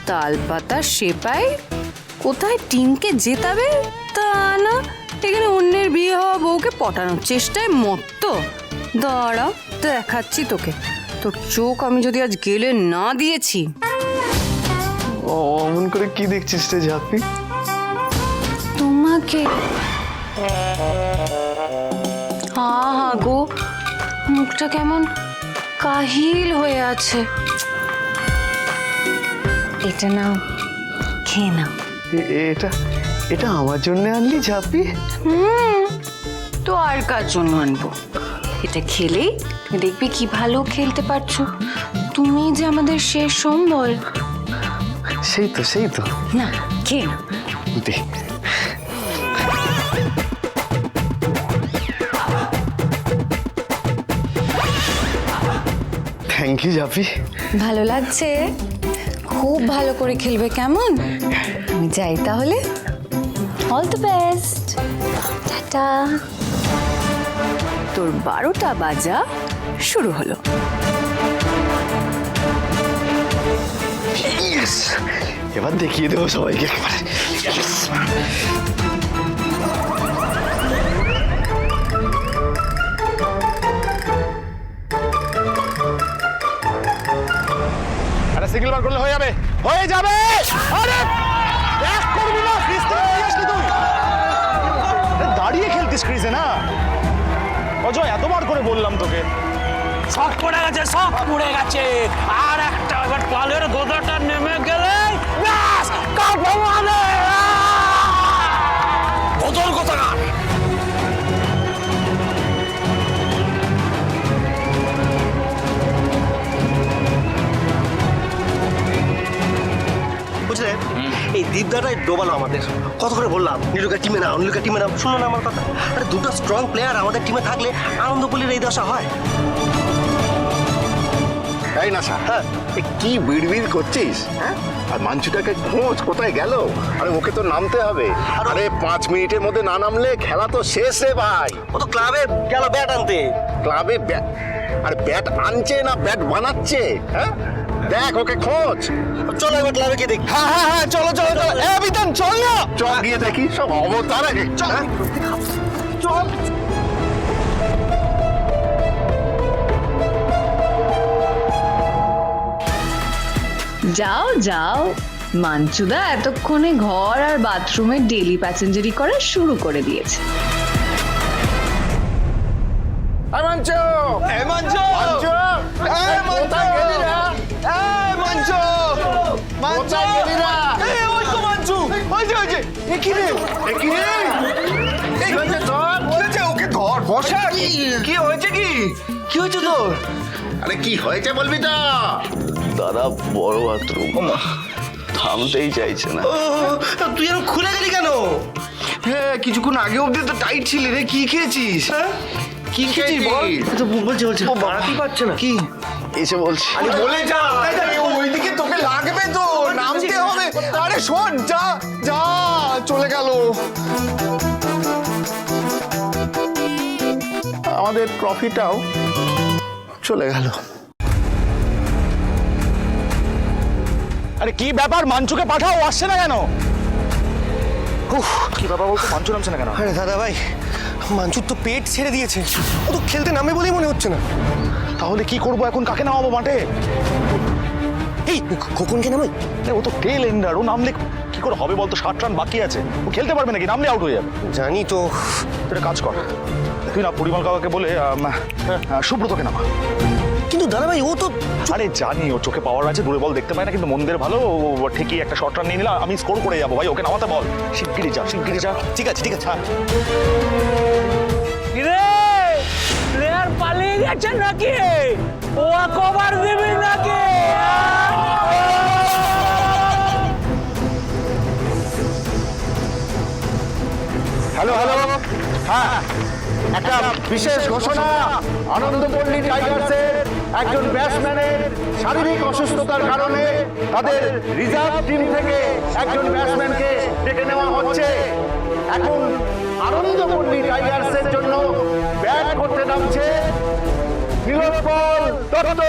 তালপাতা সেপাই কোথায় টিমকে জেতাবে তা না, এখানে অন্যের বিয়ে হওয়া বউকে পটানোর চেষ্টায় মত্ত। দাঁড়া দেখাচ্ছি তোকে, তোর চোখ আমি যদি আজ গেলে না দিয়েছি। অমন করে কি দেখছিস রে ঝাপি? তোমাকে। হা হা গো, মুখটা কেমন কাহিল হয়ে আছে। এটা নাও, খেয়ে নাও। এটা এটা আমার জন্য আনলি ঝাপি? তো আর কার জন্য আনবো? এটা খেলেই তুমি দেখবে কি ভালো খেলতে পারছো। তুমি যে আমাদের শেষ সম্বল। সেই তো না খেয়ে না। দে। থ্যাংক ইউ ঝাপি। ভালো লাগছে? খুব ভালো করে খেলবে কেমন? আমি যাই তাহলে। All the best, tata. তোর 12টা বাজা শুরু হলো। এবার দেখিয়ে দেবো সবাইকে একবার। আরে সিঙ্গেল বার করলে হয়ে যাবে, হয়ে যাবে। আরে ব্যাক করবি না, ক্রিজ থেকে নিয়ে আসলি তুই। দাঁড়িয়ে খেলতিস ক্রিজে না? অজয় এতবার করে বললাম তোকে। সব পড়ে গেছে, সব পুড়ে গেছে। আর একটা এবার পালের গোদাটা নেমে গেলে ব্যাস কাপ মানে বদল কোথাকার। বুঝলেন, এই দীপদাটাই ডোবালো আমাদের। কত করে বললাম নীলুকে টিমে নাও, নীলুকে টিমে নাও, শুনো না আমার কথা। আরে দুটো স্ট্রং প্লেয়ার আমাদের টিমে থাকলে আনন্দপল্লীর এই দশা হয়। এই না স্যার, হ্যাঁ কি বিড়বিড় করছিস? হ্যাঁ, আর মাঞ্চুটাকে খোঁজ, কোথায় গেল? আরে ওকে তো নামতে হবে। আরে 5 মিনিটের মধ্যে না নামলে খেলা তো শেষ রে ভাই। ও তো ক্লাবে গেল ব্যাট আনতে। ক্লাবে ব্যাট? আর ব্যাট আনছে না ব্যাট বানাচ্ছে? হ্যাঁ দেখ, ওকে খোঁজ। চলো এবার ক্লাবে গিয়ে দেখি। হ্যাঁ চলো চলো চলো। এ বিধান চল না, চল গিয়ে দেখি সব অবতার আগে। চল চল। যাও যাও, মাঞ্চুদা এতক্ষণে ঘর আর বাথরুমের ডেলি প্যাসেঞ্জারি করা শুরু করে দিয়েছে। মাঞ্চু, মাঞ্চু, কোথায় গেলি রে? মাঞ্চু, কোথায় গেলি রে? ওই তো মাঞ্চু, ওই যে এ কি রে? কি হয়েছে তোর? ওকে ধর, বসা। কি হয়েছে? কি হয়েছে তোর? আরে কি হয়েছে বলবি তো? দাদা বড় বাথরুম থামতেই চাইছে না। তুই এরকম খুলে গেলি কেন? হ্যাঁ কিছুক্ষণ আগে অব্দি তো টাইট ছিলি রে। কি খেয়েছিস? কি খেয়েছিস বল? বলছে বাড়াতেই পারছে না। কি এসে বলছি? আরে বলে যা, ওইদিকে তোকে লাগবে তো, নামতে হবে। আরে শোন, যা যা, চলে গেল। আমাদের ট্রফিটাও চলে গেল। আরে কি ব্যাপার, মাঞ্চুকে পাঠাও, আসছে না কেন? কি ব্যাপার বলতো, মাঞ্চু নামছে না কেন? আরে দাদা ভাই, মাঞ্চুর তো পেট ছেড়ে দিয়েছে। ও তো খেলতে নামে বলেই মনে হচ্ছে না। তাহলে কি করবো এখন? কাকে নামাবো মাঠে? এই খোকনকে নামাই। ও তো টেল এন্ডার, ও নামলে কি করে হবে বলতো? 60 রান বাকি আছে, ও খেলতে পারবে নাকি? নামলে আউট হয়ে যাবে। জানি তো। তুই একটা কাজ কর, তুই না পরিমল কাকাকে বলে সুব্রতকে নামা। কিন্তু দাদা ভাই ও তো। আরে জানি ও চোখে পাওয়ার আছে, দূরে বল দেখতে পায় না, কিন্তু মন্দের ভালো। ও ঠিকই একটা শর্ট রান নিয়ে নিলাম, আমি স্কোর করে যাবো ভাই। ওকে নামাতে বল, শিগগিরই যা, শিগগিরই যা। ঠিক আছে ঠিক আছে। রে প্লেয়ার পালিয়ে গেছে নাকি? ও কভার দিবি নাকি? হ্যালো হ্যালো, হ্যাঁ একটা বিশেষ ঘোষণা। আনন্দপল্লী টাইগার্সের একজন ব্যাটসম্যানের শারীরিক অসুস্থতার কারণে তাদের রিজার্ভ টিম থেকে একজন ব্যাটসম্যানকে ডেকে নেওয়া হচ্ছে। এখন আনন্দপল্লী টাইগার্সের জন্য ব্যাট করতে নামছে নীলোৎপল দত্ত।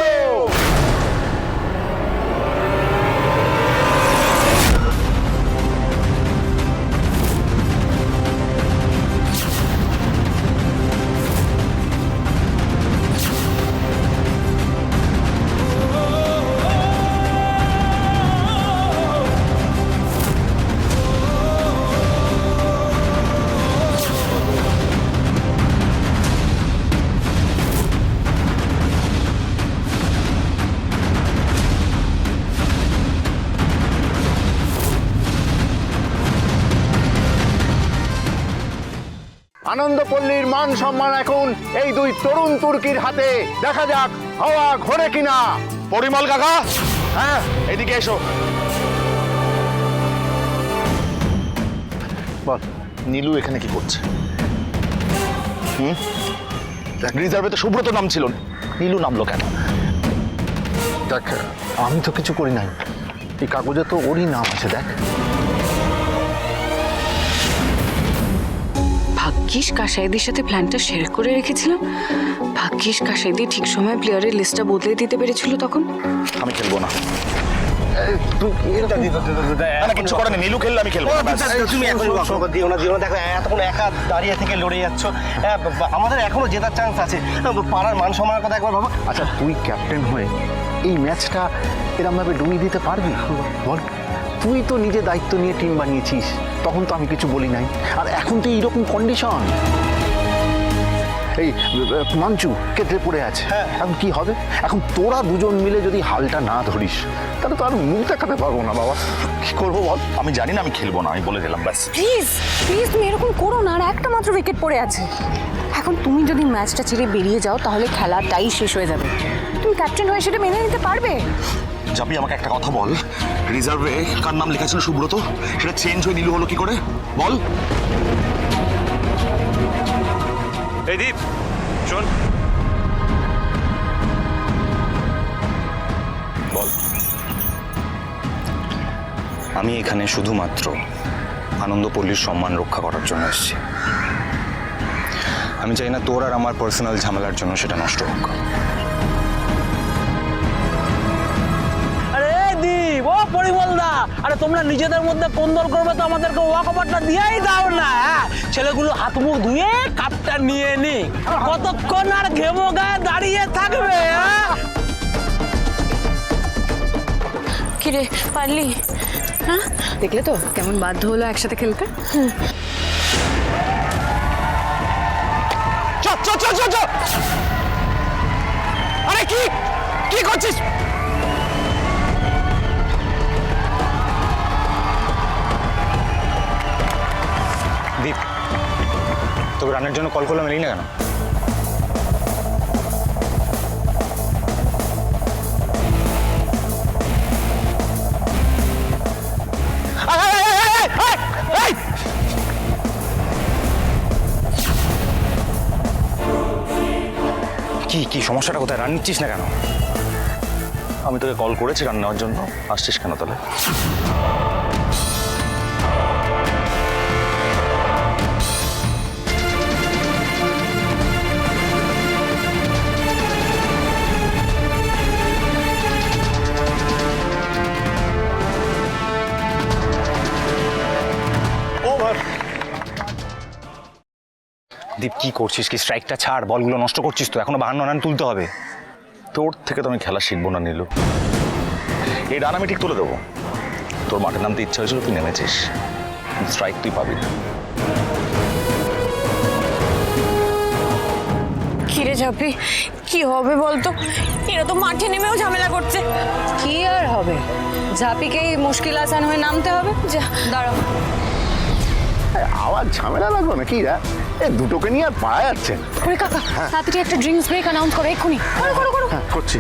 আনন্দপল্লীর মান সম্মান এখন এই দুই তরুণ তুর্কির হাতে। দেখা যাক হাওয়া ঘোরে কিনা। পরিমল কাকা, হ্যাঁ, এদিকে এসো। বল। নীলু এখানে কি করছে? রিজার্ভে তো সুব্রত নাম ছিল, নীলু নামলো কেন? দেখ, আমি তো কিছু করি নাই, এই কাগজে তো ওরই নাম আছে। দেখ, ভাগ্যিস কাসাইদির সাথে প্ল্যানটা শেয়ার করে রেখেছিলাম। ভাগ্যিস কাসাইদি ঠিক সময় প্লেয়ারের লিস্টটা বদলে দিতে পেরেছিল তখন। আমি খেলবো না। কিছু করে নীলু খেললে আমি খেলবো না। তুমি এখন দিও না দেখো, এতক্ষণ একা দাঁড়িয়ে থেকে লড়ে যাচ্ছ। আমাদের এখনো জেতার চান্স আছে। পাড়ার মান সম্মানের কথা একবার ভাবো। আচ্ছা, তুই ক্যাপ্টেন হয়ে এই ম্যাচটা এরম ভাবে ডুবিয়ে দিতে পারবি? বল, তুই তো নিজে দায়িত্ব নিয়ে টিম বানিয়েছিস, তখন তো আমি কিছু বলি নাই। আর এখন তো এইরকম কন্ডিশন, এই মাঞ্চু কেটে পড়ে আছে, এখন কি হবে? এখন তোরা দুজন মিলে যদি হালটা না ধরিস তাহলে তো আর মুখ দেখাতে পারবো না বাবা। কি করবো বল? আমি জানি না, আমি খেলবো না, আমি বলে দিলাম ব্যাস। প্লিজ প্লিজ তুমি এরকম করো না। আর একটা মাত্র উইকেট পড়ে আছে। এখন তুমি যদি ম্যাচটা ছেড়ে বেরিয়ে যাও তাহলে খেলাটাই শেষ হয়ে যাবে। তুমি ক্যাপ্টেন হয়ে সেটা মেনে নিতে পারবে? জাপি, আমাকে একটা কথা বল, রিজার্ভে কার নাম লেখা ছিল? সুব্রত। সেটা চেঞ্জ হয়ে নীলু হলো কি করে বল? এই দীপ, শোন। বল। আমি এখানে শুধুমাত্র আনন্দপল্লীর সম্মান রক্ষা করার জন্য এসেছি। আমি চাই না তোর আর আমার পার্সোনাল ঝামেলার জন্য সেটা নষ্ট হোক। আরে দীপ, ও পরিমল দা, আরে তোমরা নিজেদের মধ্যে কোন্দল করবে তো আমাদেরকে ওয়াক ওভারটা দিয়েই দাও না। ছেলেগুলো হাত মুখ ধুয়ে কাপটা নিয়ে নি। কতক্ষণ আর ঘেমো গায়ে দাঁড়িয়ে থাকবে? কিরে পারলি? হ্যাঁ, দেখলে তো কেমন বাধ্য হলো একসাথে খেলতে। আরে কি কি করছিস? দীপ, তোকে রানের জন্য কল করলাম, এলি না কেন? কি কি সমস্যাটা কোথায়? রান নিচ্ছিস না কেন? আমি তোকে কল করেছি রান নেওয়ার জন্য, আসছিস কেন তাহলে? দীপ, কি করছিস? কি স্ট্রাইকটা ছাড়, বলগুলো নষ্ট করছিস তো। এখনো 52 রান তুলতে হবে। তোর থেকে তো আমি খেলা শিখবো না নীলু। এই রান আমি ঠিক তুলে দেবো। তোর মাঠে নামতে ইচ্ছা হয়েছিল, তুই নেমেছিস, স্ট্রাইক তুই পাবি না। কিরে ঝাপি, কি হবে বলতো? এরা তো মাঠে নেমেও ঝামেলা করছে। কি আর হবে, ঝাপিকেই মুশকিল আসান হয়ে নামতে হবে। যা দাঁড়াও। আবার ঝামেলা লাগলো না কি? এই দুটোকে নিয়ে আর পাওয়া যাচ্ছে না। ওরে কাকা, তাড়াতাড়ি একটা ড্রিঙ্কস ব্রেক অ্যানাউন্স করো এক্ষুনি। করো করো করো। হ্যাঁ, করছি।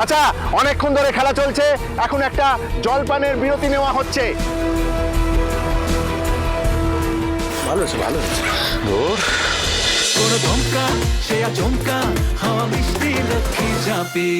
আচ্ছা, অনেকক্ষণ ধরে খেলা চলছে, এখন একটা জলপানের বিরতি নেওয়া হচ্ছে। ভালো হয়েছে, ভালো হয়েছে। কোনো চমকা সে আচমকা হাওয়া মিষ্টি লক্ষ্মী চাপি